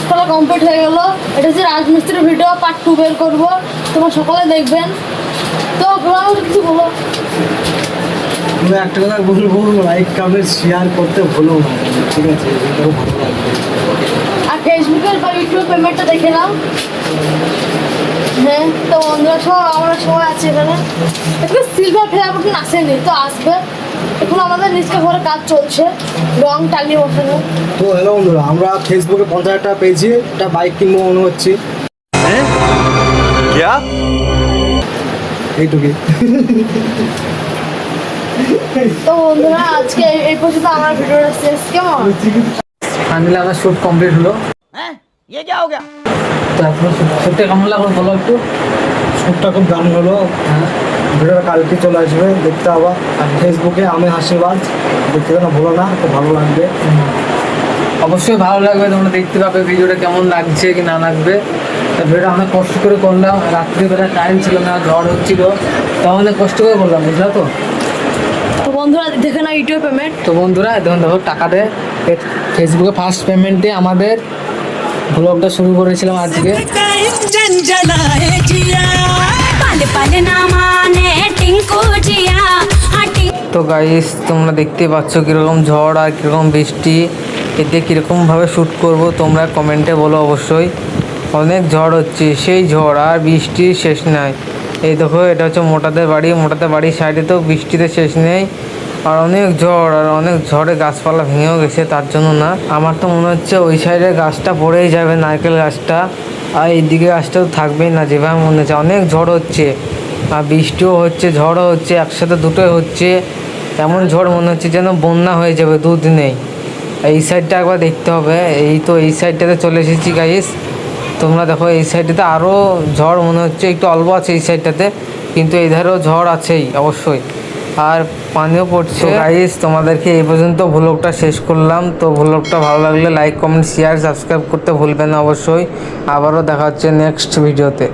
করা কমপ্লিট হয়ে গেল। এটা হচ্ছে রাজমিস্ত্রির ভিডিও পার্ট 2 বের করবো, তোমরা সকলে দেখবেন। তো ব্লগ কিছু বলো। আমি একটা কথা বলবো, লাইক কমেন্ট শেয়ার করতে ভুলো না, ঠিক আছে? এটাও ভালো লাগবে। আর ফেসবুকের বা ইউটিউব পেমেন্টটা দেখে নাও। হ্যাঁ, তো বন্ধুরা সব আমরা সবাই আছি এখানে। একটু সিলভার ফেয়ার বাটন আসেনি, তো আসবে। এখন আমাদের নিচকে ঘরে কাজ চলছে, রং টালি বসানো। তো হ্যালো বন্ধুরা, আমরা ফেসবুকে 50,000 টাকা পেয়েছি, একটা বাইক কিনবো মনে হচ্ছে। এইটুকুই। তো বন্ধুরা আজকে এই পর্যন্ত আমার ভিডিওটা শেষ। কেমন ফাইনালি আমার শ্যুট কমপ্লিট হলো। তো এখন শ্যুটটা কেমন লাগলো বলো একটু। শ্যুটটা খুব দারুণ হলো। ভিডিওটা কালকে চলে আসবে, দেখতে হবে। আর ফেসবুকে আমি হাসিবাজ দেখতে না ভুলো না, খুব ভালো লাগবে। অবশ্যই ভালো লাগবে, তোমরা দেখতে পাবে ভিডিওটা কেমন লাগছে কি না লাগবে। ভিডিওটা অনেক কষ্ট করে করলাম, রাত্রিবেলা টাইম ছিল না, ঝড় হচ্ছিল, তা অনেক কষ্ট করে করলাম, বুঝলা তো। তো বন্ধুরা দেখে নাও ইউটিউব পেমেন্ট। তো বন্ধুরা দেখুন, দেখো টাকা দেয় ফেসবুকে ফার্স্ট পেমেন্টে আমাদের ব্লগটা শুরু করেছিলাম আজকে। তো গাইস তোমরা দেখতে পাচ্ছ কীরকম ঝড় আর কীরকম বৃষ্টি, এতে কীরকমভাবে শ্যুট করব তোমরা কমেন্টে বলো অবশ্যই। অনেক ঝড় হচ্ছে, সেই ঝড় আর বৃষ্টির শেষ নাই। এই দেখো এটা হচ্ছে মোটাদের বাড়ি, মোটাদের বাড়ির সাইডে তো বৃষ্টিতে শেষ নেই। আর অনেক ঝড়, আর অনেক ঝড়ে গাছপালা ভেঙেও গেছে, তার জন্য না। আমার তো মনে হচ্ছে ওই সাইডে গাছটা পড়েই যাবে, নারকেল গাছটা। আর এইদিকে গাছটা তো থাকবেই না, যেভাবে মনে হচ্ছে। অনেক ঝড় হচ্ছে, আর বৃষ্টিও হচ্ছে, ঝড়ও হচ্ছে, একসাথে দুটোই হচ্ছে। এমন ঝড় মনে হচ্ছে যেন বন্যা হয়ে যাবে দুদিনেই। এই সাইডটা একবার দেখতে হবে। এই তো এই সাইডটাতে চলে এসেছি গাইস, তোমরা দেখো। এই সাইডটাতে আরও ঝড় মনে হচ্ছে, একটু অল্প আছে এই সাইডটাতে, কিন্তু এই ধারেও ঝড় আছেই অবশ্যই। আর পানিও পড়ছে। গাইস তোমাদেরকে এই পর্যন্ত ভ্লগটা শেষ করলাম। তো ভ্লগটা ভালো লাগলে লাইক কমেন্ট শেয়ার সাবস্ক্রাইব করতে ভুলবেন না অবশ্যই। আবারও দেখা হচ্ছে নেক্সট ভিডিওতে।